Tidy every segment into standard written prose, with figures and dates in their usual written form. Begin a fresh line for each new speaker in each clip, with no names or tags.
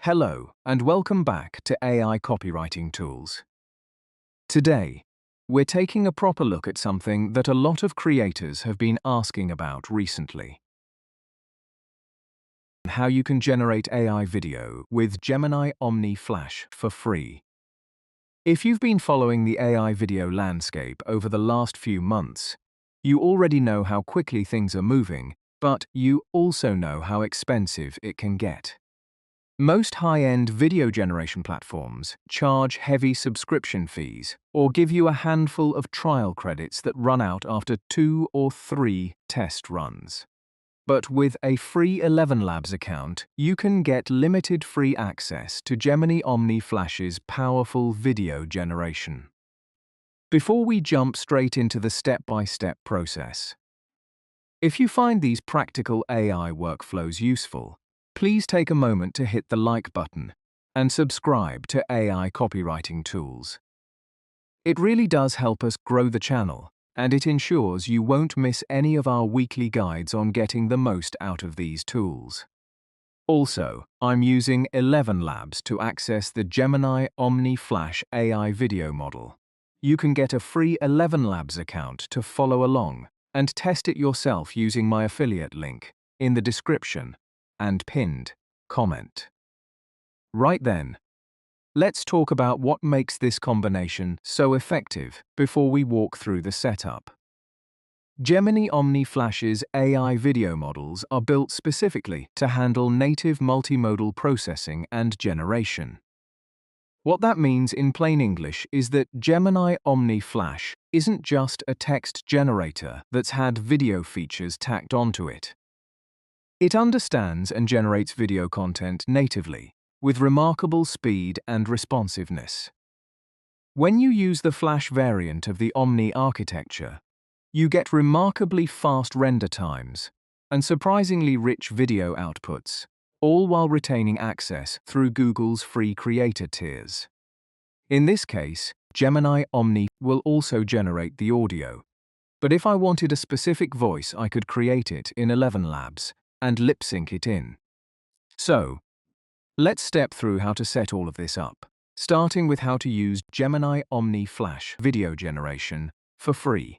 Hello, and welcome back to AI Copywriting Tools. Today, we're taking a proper look at something that a lot of creators have been asking about recently. How you can generate AI video with Gemini Omni Flash for free. If you've been following the AI video landscape over the last few months, you already know how quickly things are moving, but you also know how expensive it can get. Most high-end video generation platforms charge heavy subscription fees or give you a handful of trial credits that run out after 2 or 3 test runs. But with a free ElevenLabs account, you can get limited free access to Gemini Omni Flash's powerful video generation. Before we jump straight into the step-by-step process, if you find these practical AI workflows useful, please take a moment to hit the like button and subscribe to AI Copywriting Tools. It really does help us grow the channel, and it ensures you won't miss any of our weekly guides on getting the most out of these tools. Also, I'm using ElevenLabs to access the Gemini Omni Flash AI video model. You can get a free ElevenLabs account to follow along and test it yourself using my affiliate link in the description and pinned comment. Right then, let's talk about what makes this combination so effective before we walk through the setup. Gemini Omni Flash's AI video models are built specifically to handle native multimodal processing and generation. What that means in plain English is that Gemini Omni Flash isn't just a text generator that's had video features tacked onto it. It understands and generates video content natively, with remarkable speed and responsiveness. When you use the Flash variant of the Omni architecture, you get remarkably fast render times and surprisingly rich video outputs, all while retaining access through Google's free creator tiers. In this case, Gemini Omni will also generate the audio, but if I wanted a specific voice, I could create it in ElevenLabs and lip-sync it in. So, let's step through how to set all of this up, starting with how to use Gemini Omni Flash video generation for free.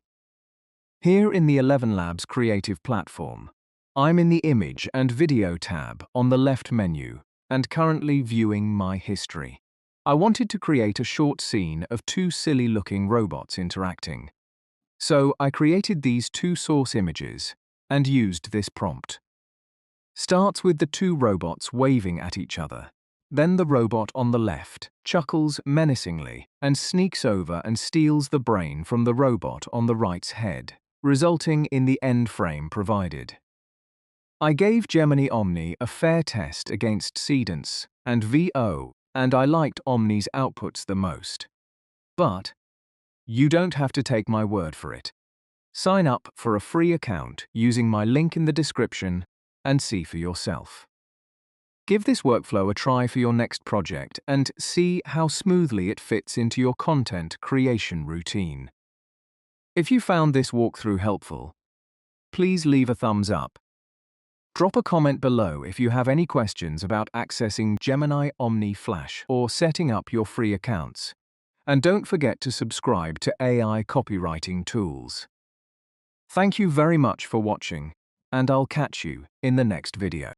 Here in the ElevenLabs creative platform, I'm in the Image and Video tab on the left menu and currently viewing my history. I wanted to create a short scene of 2 silly-looking robots interacting. So I created these 2 source images and used this prompt. Starts with the 2 robots waving at each other. Then the robot on the left chuckles menacingly and sneaks over and steals the brain from the robot on the right's head, resulting in the end frame provided. I gave Gemini Omni a fair test against Seedance and VO, and I liked Omni's outputs the most. But you don't have to take my word for it. Sign up for a free account using my link in the description and see for yourself. Give this workflow a try for your next project and see how smoothly it fits into your content creation routine. If you found this walkthrough helpful, please leave a thumbs up. Drop a comment below if you have any questions about accessing Gemini Omni Flash or setting up your free accounts. And don't forget to subscribe to AI Copywriting Tools. Thank you very much for watching, and I'll catch you in the next video.